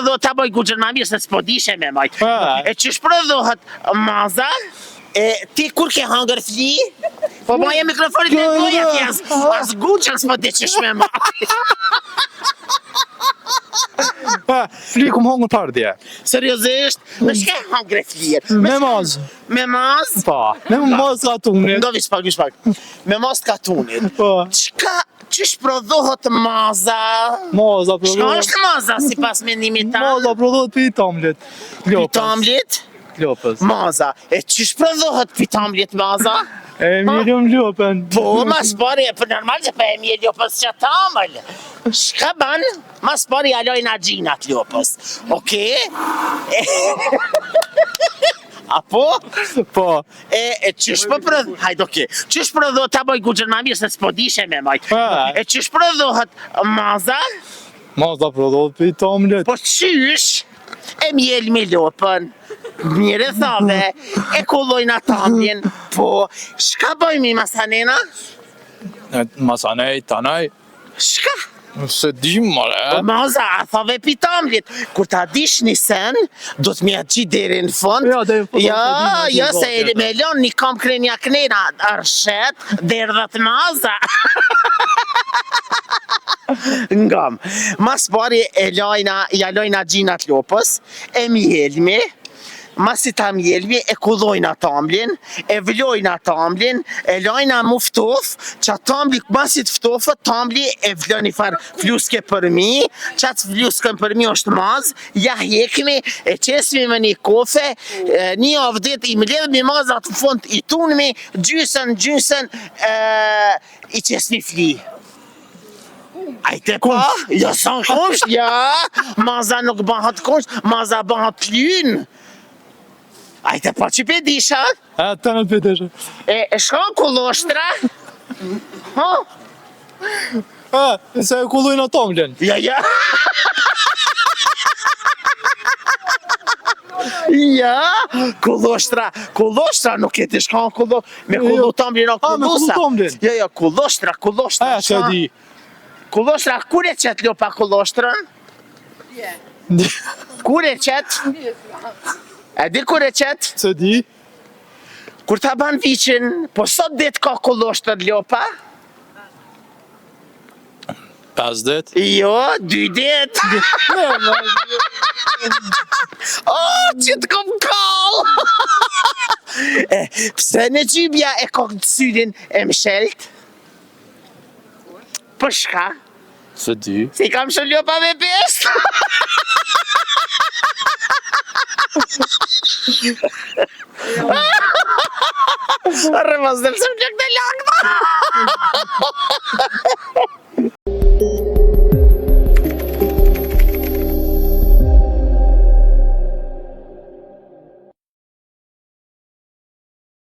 prodhohet ta bëj guxën më mirë se s'po dishe me majt. E çish prodhohet maza? E ti kur ke hangër fli? Po moje mikrofonit me goja t'jas. As guxën s'po di çish me majt. Fli kum hangër pardje. Seriozisht? Me shke hangër flir? Me maz. Me maz? Po, me maz katunit. Ndo vish pak. Me maz katunit. Po. Çish prodhohet maza? Maza Çka prodhohet. është maza sipas mendimit ta? Maza prodhohet pitamlit. Pitamlit? Lopës. Maza. E çish prodhohet pitamlit maza? E mirëm lopën. Po, mas pari, për normal që pa e mje lopës që tamëll. Shka ban? Mas pari alojna gjinat lopës. Oke? Apo? Po. E qysh po prodhohet? Hajde, oke. Qysh prodhohet ta bëj guxën më mirë se s'po dishe me majt. E qysh prodhohet maza? Maza prodhohet pitamlit. Po qysh? E mjel me lopën. Mire thave, e kullojna tamljen. Po, shka bëjmi masanena? Masanej, tanej. Shka? Se dim, more. Maza, a thave pitamlit. Kur ta dish një sen, do t'mja gjitë deri në fund. Ja, deri në fund. Ja, se me lon një kam krenja knena arshet, derdhët maza. Ngam. Mas pari ja lojna gjinat lopës, e mjelmi, masi ta mjelmi, e kullojna tamlin, e vlojna tamlin, e lojna muftof, që tamli, masi të ftofët, tamli e vloni farë fluske për mi, që atë fluskën për mi është maz, ja hekmi, e qesmi me një kofe, një avdet i mledhmi mazat në fund, i tunmi, gjysën, i qesmi fli. Ajte pa? Ja sa në kusht, ja. Maza nuk bëhat kusht, maza bëhat lyn. Ajte pa që pe disha? Të në pëtëshë. E shkon kullostra? Ha? Se e kullojnë atomlin. Ja. Ja, kullostra nuk e ti shkon me kullu tamlin o kullusa. Me kullu tamlin. Ja, kullostra. Se di. Kullostra, kur e qëtë lopa kullostrën? Kur e qëtë? E di kur e qëtë? Se di. Kur ta ban viqin, po sot dit ka kullostrën lopa? 5 dit. Jo, 2 dit. O, që të kom kall! Pse në gjybja e ka të syrin e mshelt? Për shka? Se di. Si kam shumë lopa me pest? Arre, mas dhe pësëm gjëk të lakta!